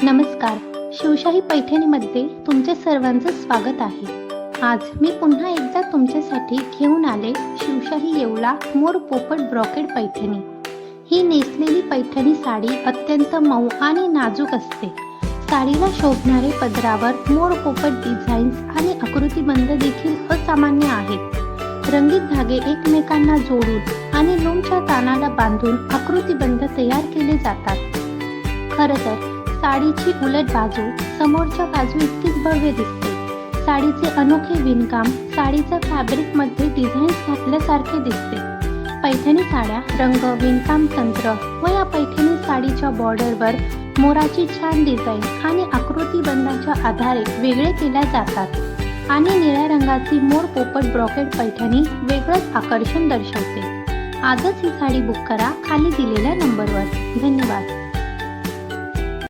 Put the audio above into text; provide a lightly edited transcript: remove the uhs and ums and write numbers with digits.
नमस्कार. शिवशाही पैठणीमध्ये तुमचे सर्वांचं स्वागत आहे. आज मी पुन्हा एकदा तुमच्यासाठी घेऊन आले शिवशाही येवला मोर पोपट ब्रॉकेड पैठणी. ही नेसलेली पैठणी साडी अत्यंत मऊ आणि नाजूक असते. साडीला शोभणारे पदरावर मोर पोपट डिझाईन्स आणि आकृतिबंध देखील असामान्य आहेत. रंगीत धागे एकमेकांना जोडून आणि लोणच्या तानाला बांधून आकृतिबंध तयार केले जातात. खरं तर साडीची उलट बाजू समोरच्या बाजू इतकीच भव्य दिसते. साडीचे अनोखे विणकाम साडीच्या फॅब्रिकमध्ये डिझाईन्स घातल्यासारखे दिसते. पैठणी साड्या रंग, विणकाम तंत्र व या पैठणी साडीच्या बॉर्डरवर मोराची छान डिझाईन आणि आकृतिबंधाच्या आधारे वेगळे केल्या जातात आणि निळ्या रंगाची मोर पोपट ब्रॉकेड पैठणी वेगळंच आकर्षण दर्शवते. आजच ही साडी बुक करा खाली दिलेल्या नंबरवर. धन्यवाद.